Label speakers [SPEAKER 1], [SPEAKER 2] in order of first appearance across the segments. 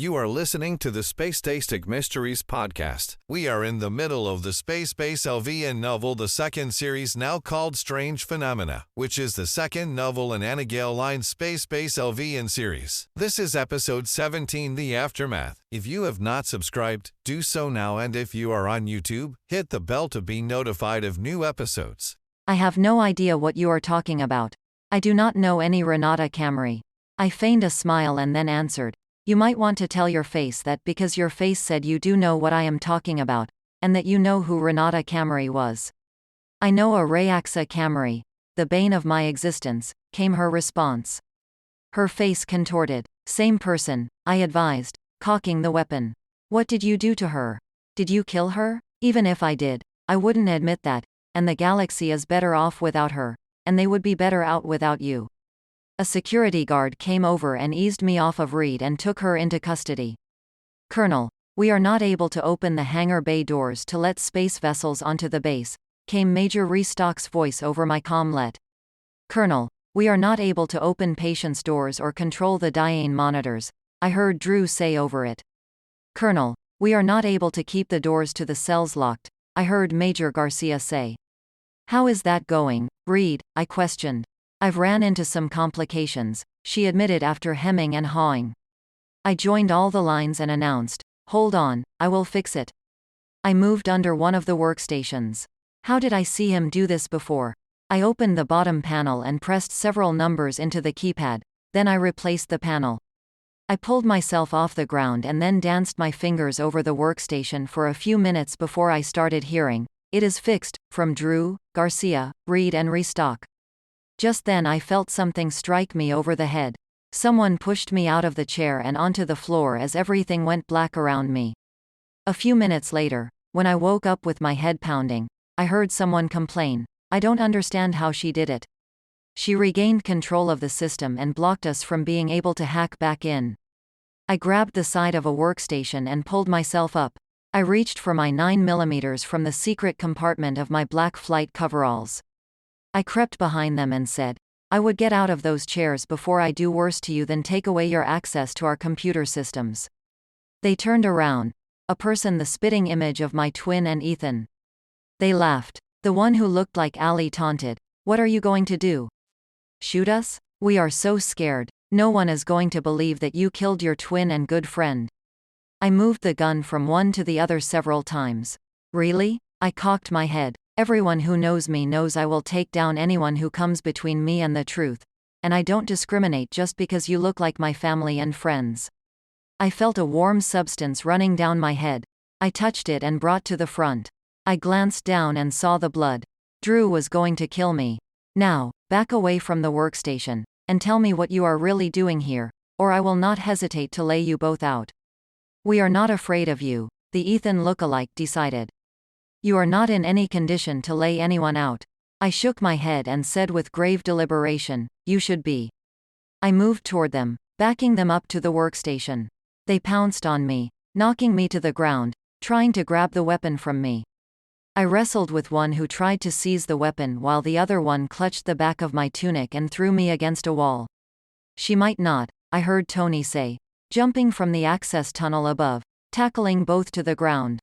[SPEAKER 1] You are listening to the Space-Tastic Mysteries podcast. We are in the middle of the Space Base LVN novel, the second series now called Strange Phenomena, which is the second novel in Anna Gale Line's Space Base LVN series. This is episode 17, The Aftermath. If you have not subscribed, do so now, and if you are on YouTube, hit the bell to be notified of new episodes.
[SPEAKER 2] I have no idea what you are talking about. I do not know any Renata Camry. I feigned a smile and then answered. You might want to tell your face that because your face said you do know what I am talking about, and that you know who Renata Camry was. I know a Reyaxxa Camry, the bane of my existence, came her response. Her face contorted. Same person, I advised, cocking the weapon. What did you do to her? Did you kill her? Even if I did, I wouldn't admit that, and the galaxy is better off without her, and they would be better out without you. A security guard came over and eased me off of Reid and took her into custody. Colonel, we are not able to open the hangar bay doors to let SpaceVessels onto the base, came Major Restock's voice over my CommLet. Colonel, we are not able to open patients' doors or control the DiagnMonitors, I heard Drew say over it. Colonel, we are not able to keep the doors to the cells locked, I heard Major Garcia say. How is that going, Reid? I questioned. I've ran into some complications, she admitted after hemming and hawing. I joined all the lines and announced, hold on, I will fix it. I moved under one of the workstations. How did I see him do this before? I opened the bottom panel and pressed several numbers into the keypad, then I replaced the panel. I pulled myself off the ground and then danced my fingers over the workstation for a few minutes before I started hearing, "It is fixed," from Drew, Garcia, Reid and Restock. Just then I felt something strike me over the head. Someone pushed me out of the chair and onto the floor as everything went black around me. A few minutes later, when I woke up with my head pounding, I heard someone complain, "I don't understand how she did it." She regained control of the system and blocked us from being able to hack back in. I grabbed the side of a workstation and pulled myself up. I reached for my 9mm from the secret compartment of my black flight coveralls. I crept behind them and said, I would get out of those chairs before I do worse to you than take away your access to our computer systems. They turned around, a person the spitting image of my twin and Ethan. They laughed. The one who looked like Ali taunted, "What are you going to do? Shoot us? We are so scared, no one is going to believe that you killed your twin and good friend." I moved the gun from one to the other several times. Really? I cocked my head. Everyone who knows me knows I will take down anyone who comes between me and the truth. And I don't discriminate just because you look like my family and friends. I felt a warm substance running down my head. I touched it and brought to the front. I glanced down and saw the blood. Drew was going to kill me. Now, back away from the workstation, and tell me what you are really doing here, or I will not hesitate to lay you both out. We are not afraid of you, the Ethan lookalike decided. You are not in any condition to lay anyone out. I shook my head and said with grave deliberation, you should be. I moved toward them, backing them up to the workstation. They pounced on me, knocking me to the ground, trying to grab the weapon from me. I wrestled with one who tried to seize the weapon while the other one clutched the back of my tunic and threw me against a wall. She might not, I heard Tony say, jumping from the access tunnel above, tackling both to the ground.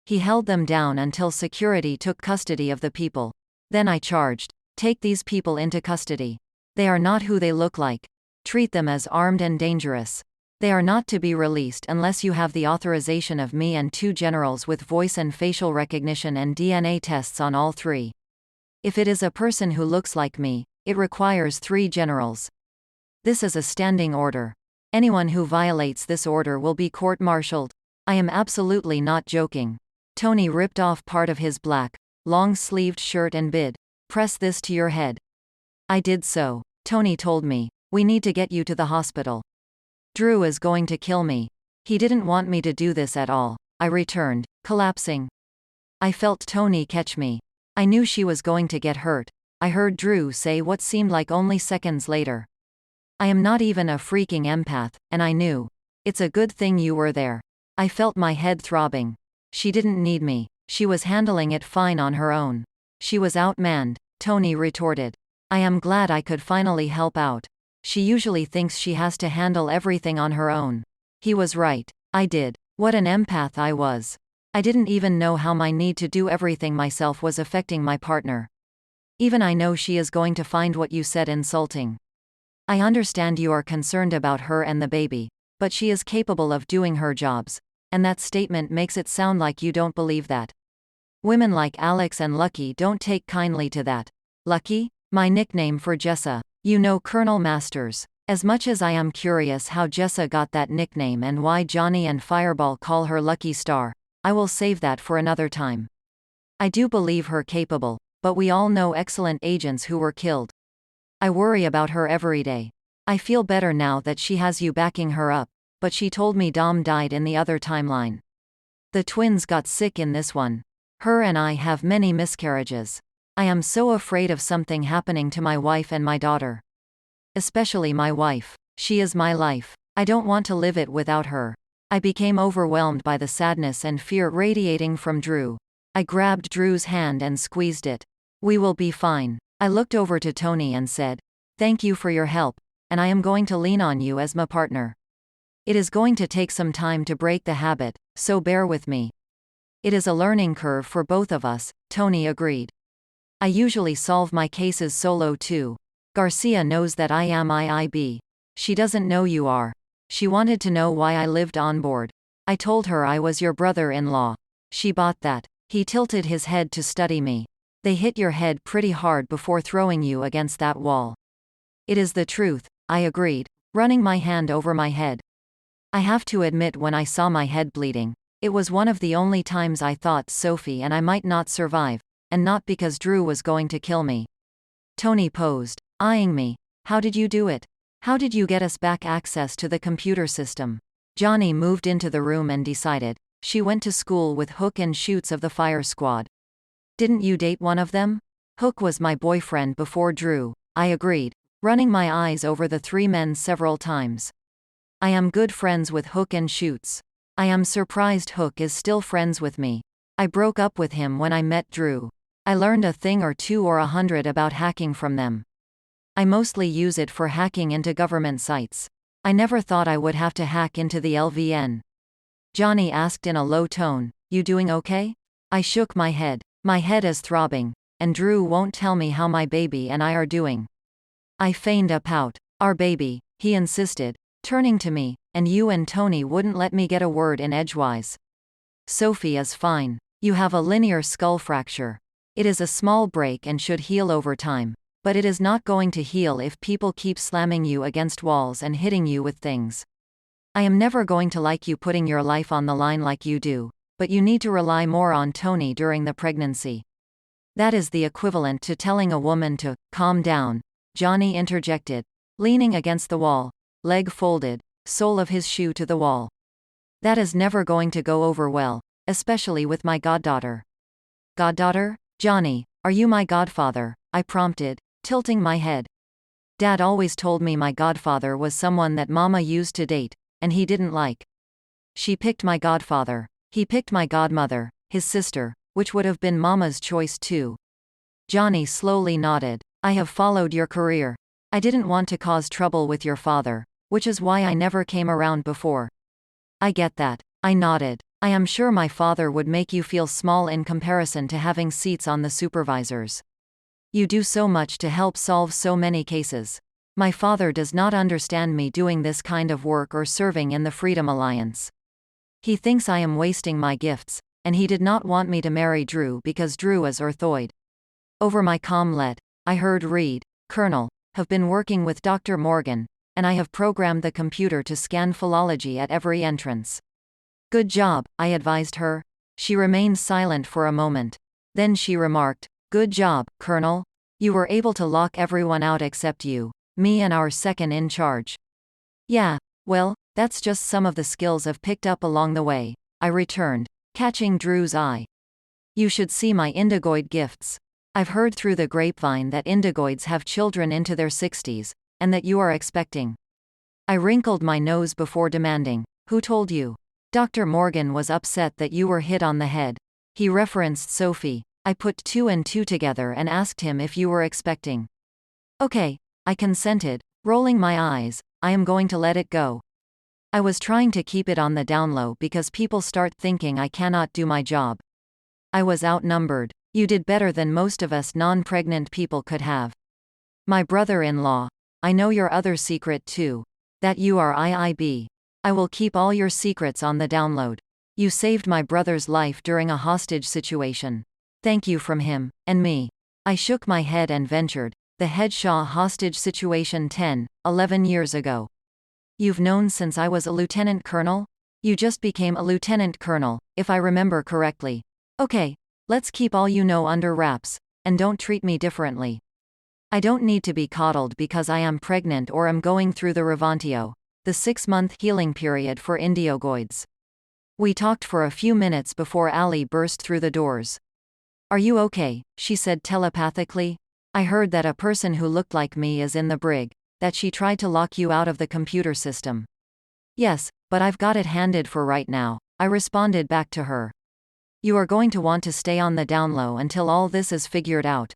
[SPEAKER 2] He held them down until security took custody of the people. Then I charged, take these people into custody. They are not who they look like. Treat them as armed and dangerous. They are not to be released unless you have the authorization of me and 2 generals with voice and facial recognition and DNA tests on all 3. If it is a person who looks like me, it requires 3 generals. This is a standing order. Anyone who violates this order will be court-martialed. I am absolutely not joking. Tony ripped off part of his black, long-sleeved shirt and bid, "Press this to your head." I did so. Tony told me, "We need to get you to the hospital. Drew is going to kill me." He didn't want me to do this at all, I returned, collapsing. I felt Tony catch me. I knew she was going to get hurt. I heard Drew say what seemed like only seconds later. I am not even a freaking empath, and I knew. It's a good thing you were there. I felt my head throbbing. She didn't need me. She was handling it fine on her own. She was outmanned, Tony retorted. I am glad I could finally help out. She usually thinks she has to handle everything on her own. He was right. I did. What an empath I was. I didn't even know how my need to do everything myself was affecting my partner. Even I know she is going to find what you said insulting. I understand you are concerned about her and the baby, but she is capable of doing her jobs, and that statement makes it sound like you don't believe that. Women like Alex and Lucky don't take kindly to that. Lucky? My nickname for Jessa. You know Colonel Masters. As much as I am curious how Jessa got that nickname and why Johnny and Fireball call her Lucky Star, I will save that for another time. I do believe her capable, but we all know excellent agents who were killed. I worry about her every day. I feel better now that she has you backing her up, but she told me Dom died in the other timeline. The twins got sick in this one. Her and I have many miscarriages. I am so afraid of something happening to my wife and my daughter. Especially my wife. She is my life. I don't want to live it without her. I became overwhelmed by the sadness and fear radiating from Drew. I grabbed Drew's hand and squeezed it. We will be fine. I looked over to Tony and said, "Thank you for your help, and I am going to lean on you as my partner. It is going to take some time to break the habit, so bear with me." It is a learning curve for both of us, Tony agreed. I usually solve my cases solo too. Garcia knows that I am IIB. She doesn't know you are. She wanted to know why I lived on board. I told her I was your brother-in-law. She bought that. He tilted his head to study me. They hit your head pretty hard before throwing you against that wall. It is the truth, I agreed, running my hand over my head. I have to admit, when I saw my head bleeding, it was one of the only times I thought Sophie and I might not survive, and not because Drew was going to kill me. Tony posed, eyeing me. How did you do it? How did you get us back access to the computer system? Johnny moved into the room and decided. She went to school with Hook and Shoots of the fire squad. Didn't you date one of them? Hook was my boyfriend before Drew, I agreed, running my eyes over the three men several times. I am good friends with Hook and Shoots. I am surprised Hook is still friends with me. I broke up with him when I met Drew. I learned a thing or two or 100 about hacking from them. I mostly use it for hacking into government sites. I never thought I would have to hack into the LVN. Johnny asked in a low tone, "You doing okay?" I shook my head. My head is throbbing, and Drew won't tell me how my baby and I are doing. I feigned a pout. "Our baby," he insisted, turning to me, "and you and Tony wouldn't let me get a word in edgewise." "Sophie is fine. You have a linear skull fracture. It is a small break and should heal over time. But it is not going to heal if people keep slamming you against walls and hitting you with things. I am never going to like you putting your life on the line like you do, but you need to rely more on Tony during the pregnancy." "That is the equivalent to telling a woman to calm down," Johnny interjected, leaning against the wall, leg folded, sole of his shoe to the wall. "That is never going to go over well, especially with my goddaughter." "Goddaughter? Johnny, are you my godfather?" I prompted, tilting my head. "Dad always told me my godfather was someone that Mama used to date, and he didn't like." "She picked my godfather. He picked my godmother, his sister, which would have been Mama's choice too." Johnny slowly nodded. "I have followed your career. I didn't want to cause trouble with your father, which is why I never came around before." "I get that." I nodded. "I am sure my father would make you feel small in comparison to having seats on the supervisors. You do so much to help solve so many cases. My father does not understand me doing this kind of work or serving in the Freedom Alliance. He thinks I am wasting my gifts, and he did not want me to marry Drew because Drew is orthoid." Over my CommLet, I heard Reid, "Colonel, have been working with Dr. Morgan, and I have programmed the computer to scan philology at every entrance." "Good job," I advised her. She remained silent for a moment. Then she remarked, "Good job, Colonel. You were able to lock everyone out except you, me and our second in charge." "Yeah, well, that's just some of the skills I've picked up along the way," I returned, catching Drew's eye. "You should see my indigoid gifts. I've heard through the grapevine that indigoids have children into their 60s, and that you are expecting." I wrinkled my nose before demanding, "Who told you?" "Dr. Morgan was upset that you were hit on the head. He referenced Sophie. I put 2 and 2 together and asked him if you were expecting." "Okay," I consented, rolling my eyes. "I am going to let it go." I was trying to keep it on the down low because people start thinking I cannot do my job. I was outnumbered. You did better than most of us non-pregnant people could have. My brother-in-law. I know your other secret too. That you are IIB. I will keep all your secrets on the download. You saved my brother's life during a hostage situation. Thank you from him, and me. I shook my head and ventured. The Headshaw hostage situation 11 years ago. You've known since I was a lieutenant colonel? You just became a lieutenant colonel, if I remember correctly. Okay, let's keep all you know under wraps, and don't treat me differently. I don't need to be coddled because I am pregnant or am going through the Revantio, the 6-month healing period for indiogoids. We talked for a few minutes before Ali burst through the doors. Are you okay? She said telepathically. I heard that a person who looked like me is in the brig, that she tried to lock you out of the computer system. Yes, but I've got it handed for right now, I responded back to her. You are going to want to stay on the down low until all this is figured out.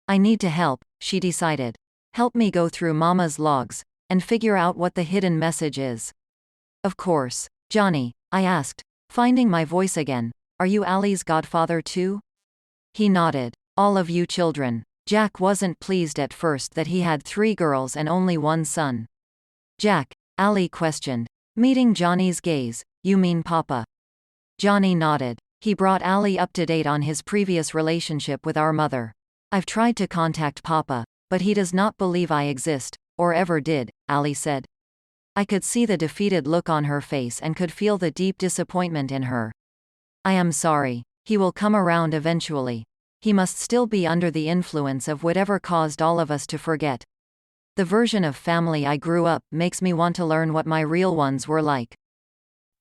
[SPEAKER 2] I need to help, she decided. Help me go through Mama's logs, and figure out what the hidden message is. Of course. Johnny, I asked, finding my voice again, are you Ali's godfather too? He nodded. All of you children. Jack wasn't pleased at first that he had 3 girls and only 1 son. Jack, Ali questioned. Meeting Johnny's gaze, you mean Papa? Johnny nodded. He brought Ali up to date on his previous relationship with our mother. I've tried to contact Papa, but he does not believe I exist, or ever did, Ali said. I could see the defeated look on her face and could feel the deep disappointment in her. I am sorry. He will come around eventually. He must still be under the influence of whatever caused all of us to forget. The version of family I grew up makes me want to learn what my real ones were like.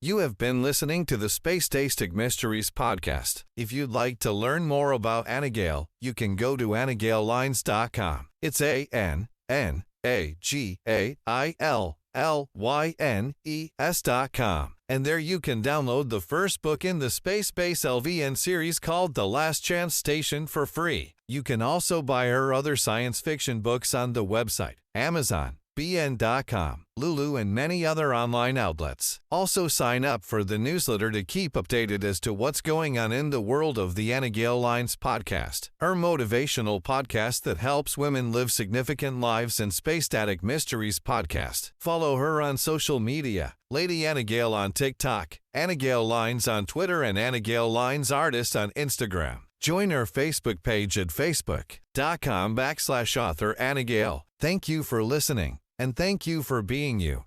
[SPEAKER 1] You have been listening to the Space-Tastic Mysteries podcast. If you'd like to learn more about Anagail, you can go to anagaillines.com. It's ANNAGAILLYNES.com. And there you can download the first book in the Space Base LVN series called The Last Chance Station for free. You can also buy her other science fiction books on the website, Amazon, BN.com, Lulu, and many other online outlets. Also sign up for the newsletter to keep updated as to what's going on in the world of the Anagail Lines podcast, her motivational podcast that helps women live significant lives, and Space-Static Mysteries podcast. Follow her on social media, Lady Anagail on TikTok, Anagail Lines on Twitter, and Anagail Lines Artist on Instagram. Join our Facebook page at facebook.com/author Anagail. Thank you for listening, and thank you for being you.